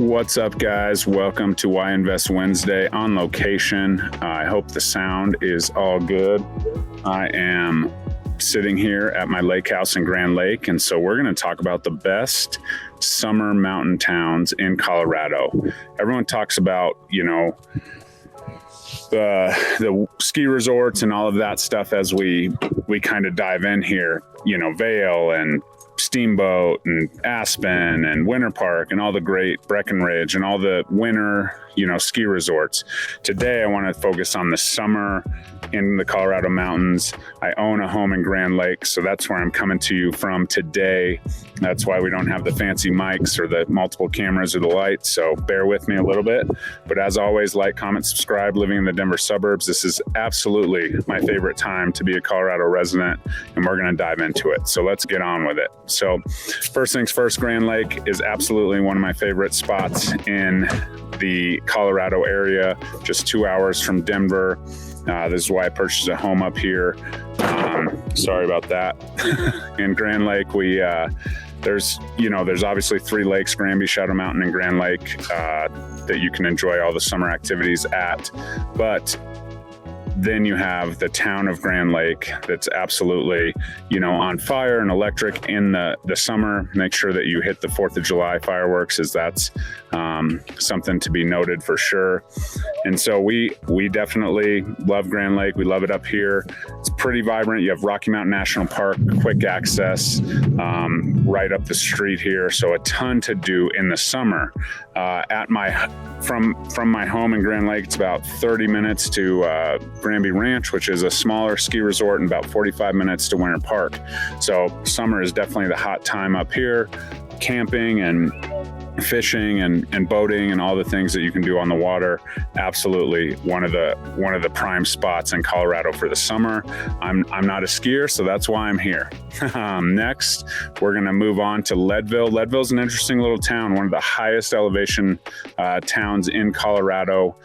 What's up, guys? Welcome to Why Invest Wednesday on location. I hope the sound is all good. I am sitting here at my lake house in Grand Lake, and so we're going to talk about the best summer mountain towns in Colorado. Everyone talks about, the ski resorts and all of that stuff as we kind of dive in here, Vail and Steamboat and Aspen and Winter Park and all the great Breckenridge and all the winter, ski resorts. Today, I want to focus on the summer in the Colorado mountains. I own a home in Grand Lake, so that's where I'm coming to you from today. That's why we don't have the fancy mics or the multiple cameras or the lights, so bear with me a little bit. But as always, like, comment, subscribe. Living in the Denver suburbs, this is absolutely my favorite time to be a Colorado resident, and we're going to dive into it. So let's get on with it. So first things first, Grand Lake is absolutely one of my favorite spots in the Colorado area, just 2 hours from Denver. This is why I purchased a home up here. Sorry about that. In Grand Lake, there's obviously 3 lakes, Granby, Shadow Mountain, and Grand Lake, that you can enjoy all the summer activities at. But then you have the town of Grand Lake that's absolutely, on fire and electric in the summer. Make sure that you hit the 4th of July fireworks, as that's something to be noted for sure. And so we definitely love Grand Lake. We love it up here. It's pretty vibrant. You have Rocky Mountain National Park, quick access right up the street here. So a ton to do in the summer. From my home in Grand Lake, it's about 30 minutes to Granby Ranch, which is a smaller ski resort, and about 45 minutes to Winter Park. So summer is definitely the hot time up here. Camping and fishing and boating and all the things that you can do on the water. Absolutely one of the prime spots in Colorado for the summer. I'm not a skier, so that's why I'm here. Next, we're going to move on to Leadville. Leadville's an interesting little town, one of the highest elevation towns in Colorado.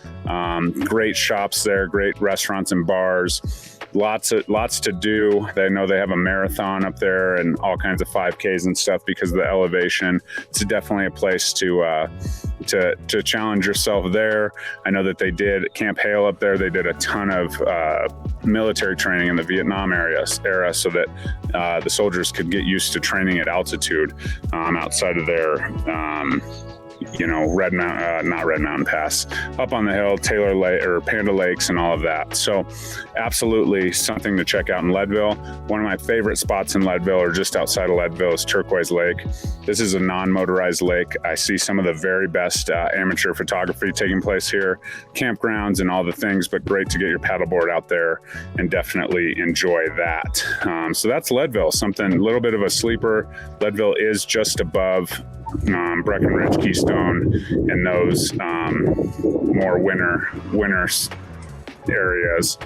Great shops there, great restaurants and bars. Lots to do. They know they have a marathon up there and all kinds of 5Ks and stuff because of the elevation. It's definitely a place to challenge yourself there. I know that they did Camp Hale up there. They did a ton of military training in the Vietnam era so that the soldiers could get used to training at altitude outside of their not Red Mountain Pass, up on the hill, Taylor Lake or Panda Lakes and all of that. So absolutely something to check out in Leadville. One of my favorite spots in Leadville, or just outside of Leadville, is Turquoise Lake. This is a non-motorized lake. I see some of the very best amateur photography taking place here, campgrounds and all the things, but great to get your paddleboard out there and definitely enjoy that. So that's Leadville, something a little bit of a sleeper. Leadville is just above Breckenridge, Keystone, and those more winter areas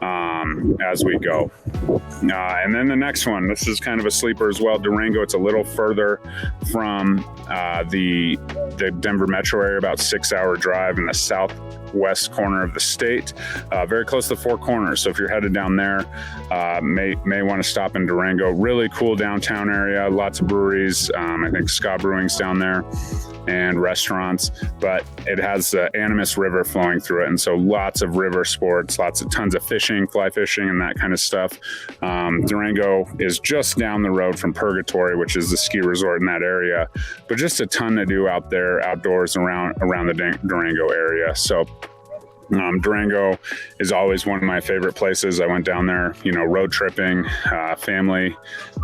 as we go. And then the next one, this is kind of a sleeper as well, Durango. It's a little further from the Denver metro area, about 6-hour drive in the southwest corner of the state, very close to the Four Corners. So if you're headed down there, may want to stop in Durango. Really cool downtown area, lots of breweries. I think Ska Brewing's down there, and restaurants, but it has the Animas River flowing through it, and so lots of river sports, tons of fishing, fly fishing, and that kind of stuff. Durango is just down the road from Purgatory, which is the ski resort in that area, but just a ton to do out there outdoors around the Durango area. So Durango is always one of my favorite places. I went down there, road tripping, family,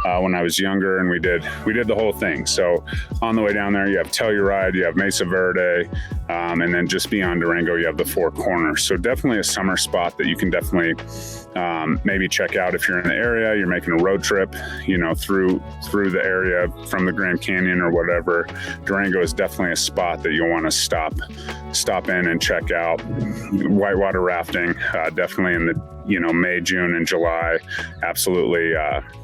when I was younger, and we did the whole thing. So on the way down there, you have Telluride, you have Mesa Verde, and then just beyond Durango, you have the Four Corners. So definitely a summer spot that you can definitely maybe check out if you're in the area, you're making a road trip, through the area from the Grand Canyon or whatever. Durango is definitely a spot that you'll want to stop in and check out. Whitewater rafting, definitely in the May, June, and July. Absolutely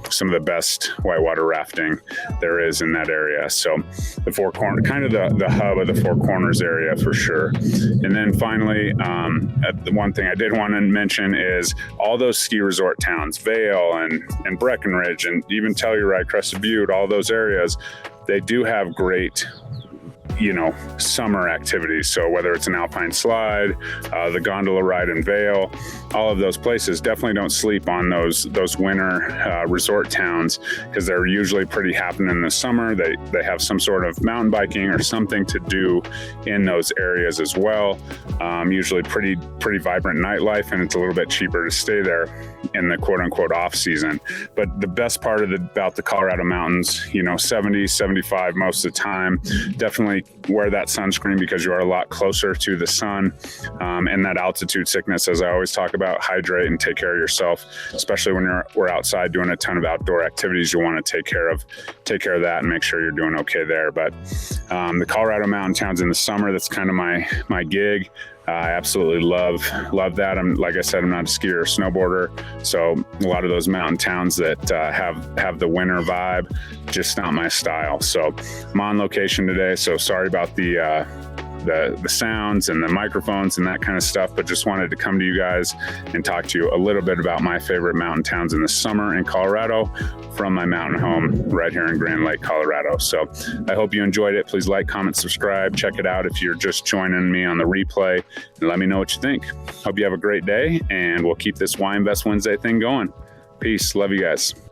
some of the best whitewater rafting there is in that area. So the Four Corners, kind of the hub of the Four Corners area for sure. And then finally, the one thing I did want to mention is all those ski resort towns, Vail and Breckenridge, and even Telluride, Crested Butte, all those areas, they do have great summer activities. So whether it's an alpine slide, the gondola ride in Vail, all of those places, definitely don't sleep on those winter resort towns, because they're usually pretty happening in the summer. They have some sort of mountain biking or something to do in those areas as well. Usually pretty vibrant nightlife, and it's a little bit cheaper to stay there in the quote unquote off season. But the best part about the Colorado mountains, 70, 75 most of the time. Definitely wear that sunscreen because you are a lot closer to the sun, and that altitude sickness, as I always talk about. Hydrate and take care of yourself, especially when we're outside doing a ton of outdoor activities. You want to take care of that and make sure you're doing okay there. But the Colorado mountain towns in the summer, that's kind of my gig. I absolutely love that. Like I said, I'm not a skier or snowboarder, so a lot of those mountain towns that have the winter vibe, just not my style. So I'm on location today, so sorry about the sounds and the microphones and that kind of stuff, but just wanted to come to you guys and talk to you a little bit about my favorite mountain towns in the summer in Colorado from my mountain home right here in Grand Lake, Colorado. So I hope you enjoyed it. Please like, comment, subscribe, check it out if you're just joining me on the replay, and let me know what you think. Hope you have a great day, and we'll keep this Wine Best Wednesday thing going. Peace. Love you guys.